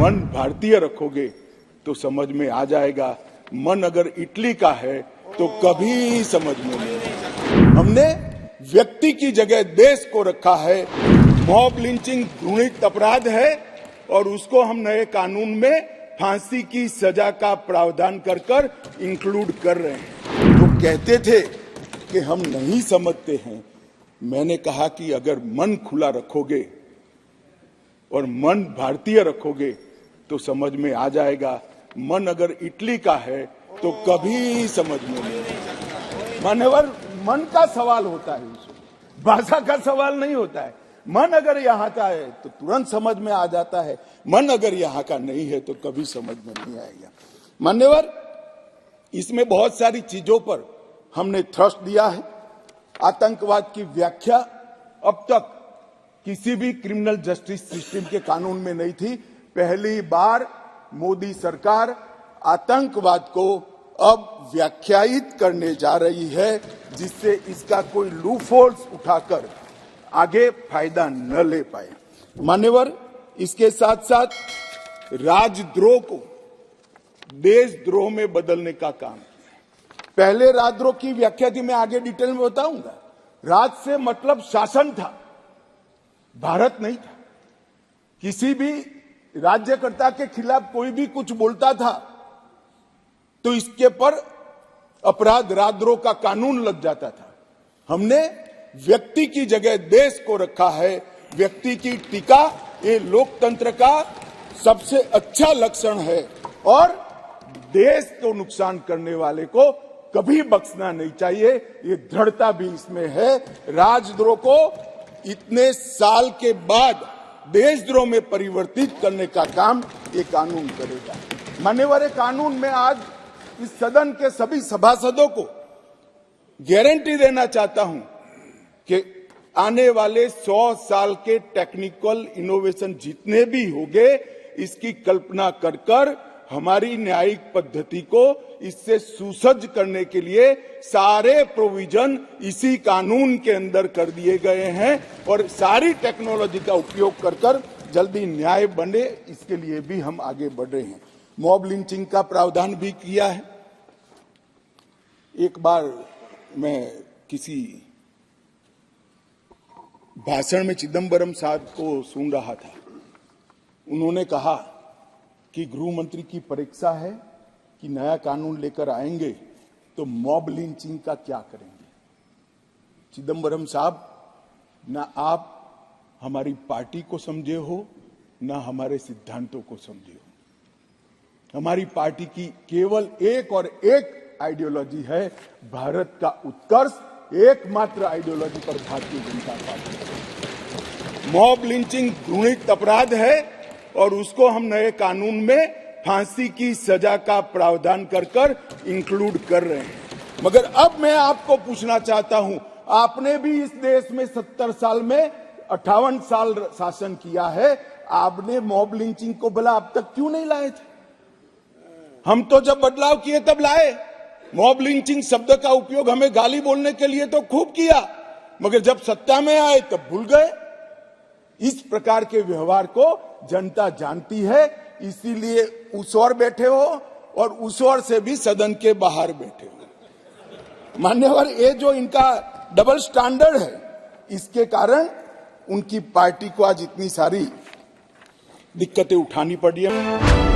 मन भारतीय रखोगे तो समझ में आ जाएगा, मन अगर इटली का है तो कभी समझ में नहीं आएगा। हमने व्यक्ति की जगह देश को रखा है। मॉब लिंचिंग घृणित अपराध है और उसको हम नए कानून में फांसी की सजा का प्रावधान कर इंक्लूड कर रहे हैं। तो कहते थे कि हम नहीं समझते हैं। मैंने कहा कि अगर मन खुला रखोगे और मन भारतीय रखोगे तो समझ में आ जाएगा, मन अगर इटली का है तो कभी समझ में नहीं आएगा। मान्यवर, मन का सवाल होता है, भाषा का सवाल नहीं होता है। मन अगर यहाँ का है तो तुरंत समझ में आ जाता है, मन अगर यहाँ का नहीं है तो कभी समझ में नहीं आएगा। मान्यवर, इसमें बहुत सारी चीजों पर हमने थ्रस्ट दिया है। आतंकवाद की व्याख्या अब तक किसी भी क्रिमिनल जस्टिस सिस्टम के कानून में नहीं थी। पहली बार मोदी सरकार आतंकवाद को अब व्याख्यायित करने जा रही है, जिससे इसका कोई लूपहोल्स उठाकर आगे फायदा न ले पाए। मान्यवर, इसके साथ साथ राजद्रोह को देशद्रोह में बदलने का काम किया। पहले राजद्रोह की व्याख्या थी, मैं आगे डिटेल में बताऊंगा। राज से मतलब शासन था, भारत नहीं था। किसी भी राज्यकर्ता के खिलाफ कोई भी कुछ बोलता था तो इसके पर अपराध राजद्रोह का कानून लग जाता था। हमने व्यक्ति की जगह देश को रखा है। व्यक्ति की टीका ये लोकतंत्र का सबसे अच्छा लक्षण है और देश को नुकसान करने वाले को कभी बख्शना नहीं चाहिए। ये दृढ़ता भी इसमें है। राजद्रोह को इतने साल के बाद देशद्रोह में परिवर्तित करने का काम ये कानून करेगा। मान्यवर, कानून में आज इस सदन के सभी सभासदों को गारंटी देना चाहता हूं कि आने वाले 100 साल के टेक्निकल इनोवेशन जितने भी होंगे, इसकी कल्पना कर हमारी न्यायिक पद्धति को इससे सुसज्ज करने के लिए सारे प्रोविजन इसी कानून के अंदर कर दिए गए हैं और सारी टेक्नोलॉजी का उपयोग कर जल्दी न्याय बने, इसके लिए भी हम आगे बढ़ रहे हैं। मॉब लिंचिंग का प्रावधान भी किया है। एक बार मैं किसी भाषण में चिदंबरम साहब को सुन रहा था। उन्होंने कहा कि गृह मंत्री की परीक्षा है कि नया कानून लेकर आएंगे तो मॉब लिंचिंग का क्या करेंगे। चिदंबरम साहब, ना आप हमारी पार्टी को समझे हो, ना हमारे सिद्धांतों को समझे हो। हमारी पार्टी की केवल एक और एक आइडियोलॉजी है, भारत का उत्कर्ष। एकमात्र आइडियोलॉजी पर Bharatiya Janata party. Mob lynching घृणित अपराध है और उसको हम नए कानून में फांसी की सजा का प्रावधान कर इंक्लूड कर रहे हैं। मगर अब मैं आपको पूछना चाहता हूं, आपने भी इस देश में 70 साल में 58 साल शासन किया है, आपने मॉब लिंचिंग को भला अब तक क्यों नहीं लाए थे? हम तो जब बदलाव किए तब लाए। मॉब लिंचिंग शब्द का उपयोग हमें गाली बोलने के लिए तो खूब किया, मगर जब सत्ता में आए तब भूल गए। इस प्रकार के व्यवहार को जनता जानती है, इसीलिए उस ओर बैठे हो और उस ओर से भी सदन के बाहर बैठे हो। मान्यवर, ये जो इनका डबल स्टैंडर्ड है, इसके कारण उनकी पार्टी को आज इतनी सारी दिक्कतें उठानी पड़ी है।